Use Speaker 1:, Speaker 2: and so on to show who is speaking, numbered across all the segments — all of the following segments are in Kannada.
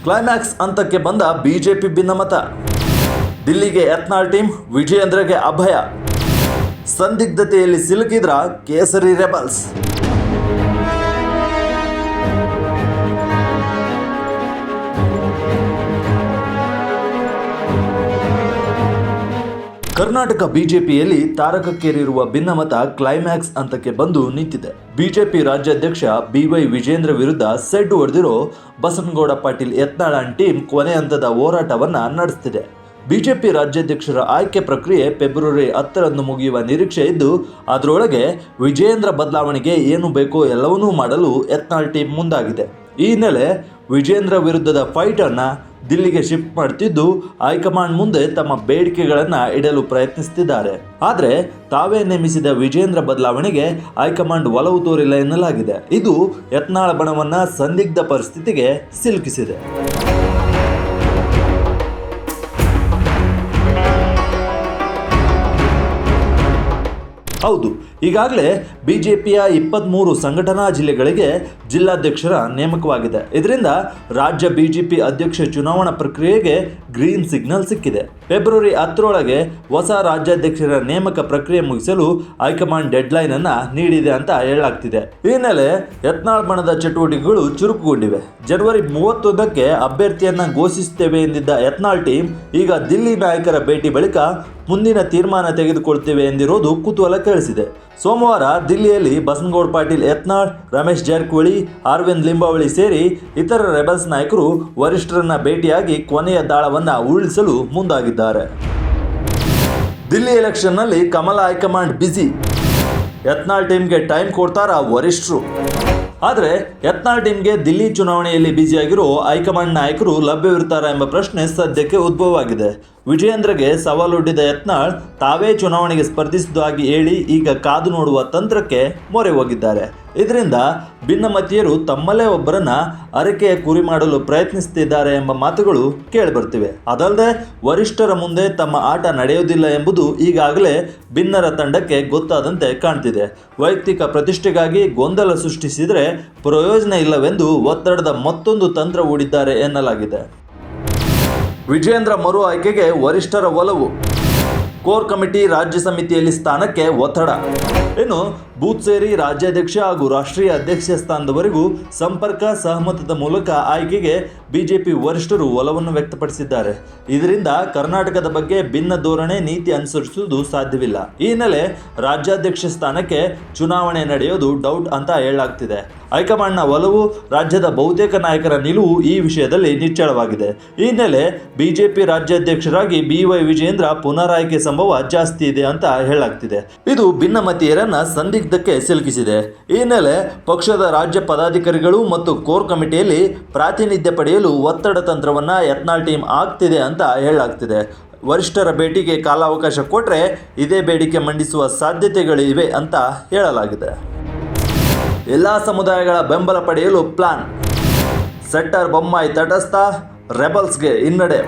Speaker 1: ಕ್ಲೈಮ್ಯಾಕ್ಸ್ ಹಂತಕ್ಕೆ ಬಂದ ಬಿಜೆಪಿ ಭಿನ್ನಮತ. ದಿಲ್ಲಿಗೆ ಯತ್ನಾಳ್ ಟೀಮ್, ವಿಜಯೇಂದ್ರಗೆ ಅಭಯ. ಸಂದಿಗ್ಧತೆಯಲ್ಲಿ ಸಿಲುಕಿದ್ರ ಕೇಸರಿ ರೆಬಲ್ಸ್. ಕರ್ನಾಟಕ ಬಿಜೆಪಿಯಲ್ಲಿ ತಾರಕಕ್ಕೇರಿರುವ ಭಿನ್ನಮತ ಕ್ಲೈಮ್ಯಾಕ್ಸ್ ಹಂತಕ್ಕೆ ಬಂದು ನಿಂತಿದೆ. ಬಿಜೆಪಿ ರಾಜ್ಯಾಧ್ಯಕ್ಷ BY ವಿಜೇಂದ್ರ ವಿರುದ್ಧ ಸೆಡ್ಡು ಹೊಡೆದಿರೋ ಬಸನಗೌಡ ಪಾಟೀಲ್ ಯತ್ನಾಳ್ ಟೀಮ್ ಕೊನೆ ಹಂತದ ಹೋರಾಟವನ್ನ ನಡೆಸುತ್ತಿದೆ. ಬಿಜೆಪಿ ರಾಜ್ಯಾಧ್ಯಕ್ಷರ ಆಯ್ಕೆ ಪ್ರಕ್ರಿಯೆ ಫೆಬ್ರವರಿ 10ರಂದು ಮುಗಿಯುವ ನಿರೀಕ್ಷೆ ಇದ್ದು, ಅದರೊಳಗೆ ವಿಜೇಂದ್ರ ಬದಲಾವಣೆಗೆ ಏನು ಬೇಕೋ ಎಲ್ಲವನ್ನೂ ಮಾಡಲು ಯತ್ನಾಳ್ ಟೀಮ್ ಮುಂದಾಗಿದೆ. ಈ ಹಿನ್ನೆಲೆ ವಿಜೇಂದ್ರ ವಿರುದ್ಧದ ಫೈಟ್ ಅನ್ನ ದಿಲ್ಲಿಗೆ ಶಿಫ್ಟ್ ಮಾಡ್ತಿದ್ದು, ಹೈಕಮಾಂಡ್ ಮುಂದೆ ತಮ್ಮ ಬೇಡಿಕೆಗಳನ್ನು ಇಡಲು ಪ್ರಯತ್ನಿಸುತ್ತಿದ್ದಾರೆ. ಆದರೆ ತಾವೇ ನೇಮಿಸಿದ ವಿಜೇಂದ್ರ ಬದಲಾವಣೆಗೆ ಹೈಕಮಾಂಡ್ ಒಲವು ತೋರಿಲ್ಲ ಎನ್ನಲಾಗಿದೆ. ಇದು ಯತ್ನಾಳ್ ಬಣವನ್ನ ಸಂದಿಗ್ಧ ಪರಿಸ್ಥಿತಿಗೆ ಸಿಲುಕಿಸಿದೆ. ಹೌದು, ಈಗಾಗಲೇ ಬಿಜೆಪಿಯ 23 ಸಂಘಟನಾ ಜಿಲ್ಲೆಗಳಿಗೆ ಜಿಲ್ಲಾಧ್ಯಕ್ಷರ ನೇಮಕವಾಗಿದೆ. ಇದರಿಂದ ರಾಜ್ಯ ಬಿಜೆಪಿ ಅಧ್ಯಕ್ಷ ಚುನಾವಣಾ ಪ್ರಕ್ರಿಯೆಗೆ ಗ್ರೀನ್ ಸಿಗ್ನಲ್ ಸಿಕ್ಕಿದೆ. ಫೆಬ್ರವರಿ 10ರೊಳಗೆ ಹೊಸ ರಾಜ್ಯಾಧ್ಯಕ್ಷರ ನೇಮಕ ಪ್ರಕ್ರಿಯೆ ಮುಗಿಸಲು ಹೈಕಮಾಂಡ್ ಡೆಡ್ಲೈನ್ ಅನ್ನ ನೀಡಿದೆ ಅಂತ ಹೇಳಲಾಗ್ತಿದೆ. ಈ ಹಿನ್ನೆಲೆ ಯತ್ನಾಳ್ ಬಣದ ಚಟುವಟಿಕೆಗಳು ಚುರುಕುಗೊಂಡಿವೆ. ಜನವರಿ 31ಕ್ಕೆ ಅಭ್ಯರ್ಥಿಯನ್ನ ಘೋಷಿಸುತ್ತೇವೆ ಎಂದಿದ್ದ ಯತ್ನಾಳ್ ಟೀಮ್ ಈಗ ದಿಲ್ಲಿ ನಾಯಕರ ಭೇಟಿ ಬಳಿಕ ಮುಂದಿನ ತೀರ್ಮಾನ ತೆಗೆದುಕೊಳ್ತೇವೆ ಎಂದಿರೋದು ಕುತೂಹಲ ಕೇಳಿಸಿದೆ. ಸೋಮವಾರ ದಿಲ್ಲಿಯಲ್ಲಿ ಬಸನಗೌಡ ಪಾಟೀಲ್ ಯತ್ನಾಳ್, ರಮೇಶ್ ಜಾರಕಿಹೊಳಿ, ಅರವಿಂದ್ ಲಿಂಬಾವಳಿ ಸೇರಿ ಇತರ ರೆಬಲ್ಸ್ ನಾಯಕರು ವರಿಷ್ಠರನ್ನ ಭೇಟಿಯಾಗಿ ಕೊನೆಯ ದಾಳವನ್ನ ಉರುಳಿಸಲು ಮುಂದಾಗಿದ್ದಾರೆ. ದಿಲ್ಲಿ ಎಲೆಕ್ಷನ್ನಲ್ಲಿ ಕಮಲ ಹೈಕಮಾಂಡ್ ಬ್ಯುಸಿ. ಯತ್ನಾಳ್ ಟೀಮ್ಗೆ ಟೈಮ್ ಕೊಡ್ತಾರಾ ವರಿಷ್ಠರು? ಆದರೆ ಯತ್ನಾಳ್ ಟೀಮ್ಗೆ ದಿಲ್ಲಿ ಚುನಾವಣೆಯಲ್ಲಿ ಬ್ಯುಸಿಯಾಗಿರೋ ಹೈಕಮಾಂಡ್ ನಾಯಕರು ಲಭ್ಯವಿರ್ತಾರಾ ಎಂಬ ಪ್ರಶ್ನೆ ಸದ್ಯಕ್ಕೆ ಉದ್ಭವವಾಗಿದೆ. ವಿಜಯೇಂದ್ರಗೆ ಸವಾಲೊಡ್ಡಿದ ಯತ್ನಾಳ್ ತಾವೇ ಚುನಾವಣೆಗೆ ಸ್ಪರ್ಧಿಸುವುದಾಗಿ ಹೇಳಿ ಈಗ ಕಾದು ನೋಡುವ ತಂತ್ರಕ್ಕೆ ಮೊರೆ ಹೋಗಿದ್ದಾರೆ. ಇದರಿಂದ ಭಿನ್ನಮತೀಯರು ತಮ್ಮಲ್ಲೇ ಒಬ್ಬರನ್ನ ಅರಕೆಯ ಕುರಿ ಮಾಡಲು ಪ್ರಯತ್ನಿಸುತ್ತಿದ್ದಾರೆ ಎಂಬ ಮಾತುಗಳು ಕೇಳಿಬರ್ತಿವೆ. ಅದಲ್ಲದೆ ವರಿಷ್ಠರ ಮುಂದೆ ತಮ್ಮ ಆಟ ನಡೆಯುವುದಿಲ್ಲ ಎಂಬುದು ಈಗಾಗಲೇ ಭಿನ್ನರ ತಂಡಕ್ಕೆ ಗೊತ್ತಾದಂತೆ ಕಾಣ್ತಿದೆ. ವೈಯಕ್ತಿಕ ಪ್ರತಿಷ್ಠೆಗಾಗಿ ಗೊಂದಲ ಸೃಷ್ಟಿಸಿದರೆ ಪ್ರಯೋಜನ ಇಲ್ಲವೆಂದು ಒತ್ತಡದ ಮತ್ತೊಂದು ತಂತ್ರ ಹೂಡಿದ್ದಾರೆ ಎನ್ನಲಾಗಿದೆ. ವಿಜೇಂದ್ರ ಮರು ಆಯ್ಕೆಗೆ ವರಿಷ್ಠರ ಒಲವು. ಕೋರ್ ಕಮಿಟಿ ರಾಜ್ಯ ಸಮಿತಿಯಲ್ಲಿ ಸ್ಥಾನಕ್ಕೆ ಒತ್ತಡ. ಇನ್ನು ಬೂತ್ ಸೇರಿ ರಾಜ್ಯಾಧ್ಯಕ್ಷ ಹಾಗೂ ರಾಷ್ಟ್ರೀಯ ಅಧ್ಯಕ್ಷ ಸ್ಥಾನದವರೆಗೂ ಸಂಪರ್ಕ ಸಹಮತದ ಮೂಲಕ ಆಯ್ಕೆಗೆ ಬಿಜೆಪಿ ವರಿಷ್ಠರು ಒಲವನ್ನು ವ್ಯಕ್ತಪಡಿಸಿದ್ದಾರೆ. ಇದರಿಂದ ಕರ್ನಾಟಕದ ಬಗ್ಗೆ ಭಿನ್ನ ಧೋರಣೆ ನೀತಿ ಅನುಸರಿಸುವುದು ಸಾಧ್ಯವಿಲ್ಲ. ಈ ಹಿನ್ನೆಲೆ ರಾಜ್ಯಾಧ್ಯಕ್ಷ ಸ್ಥಾನಕ್ಕೆ ಚುನಾವಣೆ ನಡೆಯೋದು ಡೌಟ್ ಅಂತ ಹೇಳಲಾಗ್ತಿದೆ. ಹೈಕಮಾಂಡ್ನ ಒಲವು, ರಾಜ್ಯದ ಬಹುತೇಕ ನಾಯಕರ ನಿಲುವು ಈ ವಿಷಯದಲ್ಲಿ ನಿಚ್ಚಳವಾಗಿದೆ. ಈ ಹಿನ್ನೆಲೆ ಬಿಜೆಪಿ ರಾಜ್ಯಾಧ್ಯಕ್ಷರಾಗಿ BY ವಿಜೇಂದ್ರ ಪುನರಾಯ್ಕೆ ಸಂಭವ ಜಾಸ್ತಿ ಇದೆ ಅಂತ ಹೇಳಲಾಗ್ತಿದೆ. ಇದು ಭಿನ್ನಮತೀಯರನ್ನ ಸಂದಿಗ್ಧಕ್ಕೆ ಸಿಲುಕಿಸಿದೆ. ಈ ಹಿನ್ನೆಲೆ ಪಕ್ಷದ ರಾಜ್ಯ ಪದಾಧಿಕಾರಿಗಳು ಮತ್ತು ಕೋರ್ ಕಮಿಟಿಯಲ್ಲಿ ಪ್ರಾತಿನಿಧ್ಯ ಪಡೆಯಲು ಒತ್ತಡ ತಂತ್ರವನ್ನ ಯತ್ನಾಳ್ ಟೀಮ್ ಆಗ್ತಿದೆ ಅಂತ ಹೇಳಲಾಗ್ತಿದೆ. ವರಿಷ್ಠರ ಭೇಟಿಗೆ ಕಾಲಾವಕಾಶ ಕೊಟ್ಟರೆ ಇದೇ ಬೇಡಿಕೆ ಮಂಡಿಸುವ ಸಾಧ್ಯತೆಗಳಿವೆ ಅಂತ ಹೇಳಲಾಗಿದೆ. ಎಲ್ಲ ಸಮುದಾಯಗಳ ಬೆಂಬಲ ಪಡೆಯಲು ಪ್ಲಾನ್. ಸೆಟ್ಟರ್ ಬೊಮ್ಮಾಯಿ ತಟಸ್ಥ, ರೆಬಲ್ಸ್ಗೆ ಹಿನ್ನಡೆ.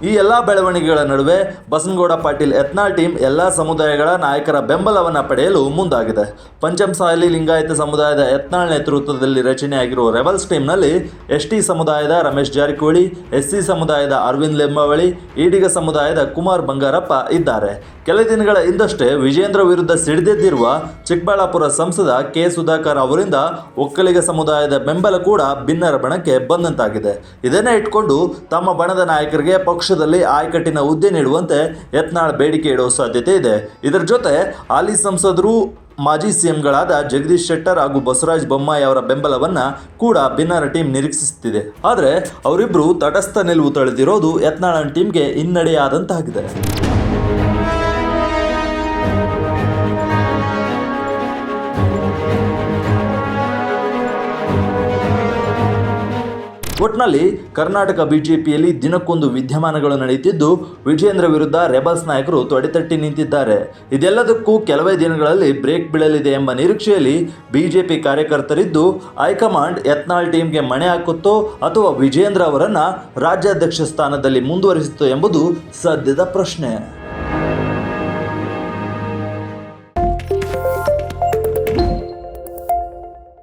Speaker 1: ಈ ಎಲ್ಲ ಬೆಳವಣಿಗೆಗಳ ನಡುವೆ ಬಸನಗೌಡ ಪಾಟೀಲ್ ಯತ್ನಾಳ್ ಟೀಮ್ ಎಲ್ಲ ಸಮುದಾಯಗಳ ನಾಯಕರ ಬೆಂಬಲವನ್ನು ಪಡೆಯಲು ಮುಂದಾಗಿದೆ. ಪಂಚಮಸಾಲಿ ಲಿಂಗಾಯತ ಸಮುದಾಯದ ಯತ್ನಾಳ್ ನೇತೃತ್ವದಲ್ಲಿ ರಚನೆಯಾಗಿರುವ ರೆಬಲ್ಸ್ ಟೀಮ್ನಲ್ಲಿ ST ಸಮುದಾಯದ ರಮೇಶ್ ಜಾರಕಿಹೊಳಿ, SC ಸಮುದಾಯದ ಅರವಿಂದ್ ಲಿಂಬಾವಳಿ, ಈಡಿಗ ಸಮುದಾಯದ ಕುಮಾರ್ ಬಂಗಾರಪ್ಪ ಇದ್ದಾರೆ. ಕೆಲ ದಿನಗಳ ಹಿಂದಷ್ಟೇ ವಿಜೇಂದ್ರ ವಿರುದ್ಧ ಸಿಡಿದೆದ್ದಿರುವ ಚಿಕ್ಕಬಳ್ಳಾಪುರ ಸಂಸದ K ಸುಧಾಕರ್ ಅವರಿಂದ ಒಕ್ಕಲಿಗ ಸಮುದಾಯದ ಬೆಂಬಲ ಕೂಡ ಭಿನ್ನರ ಬಣಕ್ಕೆ ಬಂದಂತಾಗಿದೆ. ಇದನ್ನೇ ಇಟ್ಕೊಂಡು ತಮ್ಮ ಬಣದ ನಾಯಕರಿಗೆ ಪಕ್ಷದಲ್ಲಿ ಆಯಕಟ್ಟಿನ ಹುದ್ದೆ ನೀಡುವಂತೆ ಯತ್ನಾಳ್ ಬೇಡಿಕೆ ಇಡುವ ಸಾಧ್ಯತೆ ಇದೆ. ಇದರ ಜೊತೆ ಹಾಲಿ ಸಂಸದರು ಮಾಜಿ ಸಿಎಂಗಳಾದ ಜಗದೀಶ್ ಶೆಟ್ಟರ್ ಹಾಗೂ ಬಸವರಾಜ ಬೊಮ್ಮಾಯಿ ಅವರ ಬೆಂಬಲವನ್ನ ಕೂಡ ಭಿನ್ನರ ಟೀಮ್ ನಿರೀಕ್ಷಿಸುತ್ತಿದೆ. ಆದರೆ ಅವರಿಬ್ಬರು ತಟಸ್ಥ ನಿಲುವು ತಳೆದಿರೋದು ಯತ್ನಾಳ್ ಟೀಮ್ಗೆ ಹಿನ್ನಡೆಯಾದಂತಾಗಿದೆ. ಒಟ್ನಲ್ಲಿ ಕರ್ನಾಟಕ ಬಿಜೆಪಿಯಲ್ಲಿ ದಿನಕ್ಕೊಂದು ವಿದ್ಯಮಾನಗಳು ನಡೆಯುತ್ತಿದ್ದು, ವಿಜೇಂದ್ರ ವಿರುದ್ಧ ರೆಬಲ್ಸ್ ನಾಯಕರು ತೊಡೆತಟ್ಟಿ ನಿಂತಿದ್ದಾರೆ. ಇದೆಲ್ಲದಕ್ಕೂ ಕೆಲವೇ ದಿನಗಳಲ್ಲಿ ಬ್ರೇಕ್ ಬೀಳಲಿದೆ ಎಂಬ ನಿರೀಕ್ಷೆಯಲ್ಲಿ ಬಿಜೆಪಿ ಕಾರ್ಯಕರ್ತರಿದ್ದು, ಹೈಕಮಾಂಡ್ ಯತ್ನಾಳ್ ಟೀಮ್ಗೆ ಮಣೆ ಹಾಕುತ್ತೋ ಅಥವಾ ವಿಜೇಂದ್ರ ಅವರನ್ನ ರಾಜ್ಯಾಧ್ಯಕ್ಷ ಸ್ಥಾನದಲ್ಲಿ ಮುಂದುವರಿಸುತ್ತೋ ಎಂಬುದು ಸದ್ಯದ ಪ್ರಶ್ನೆ.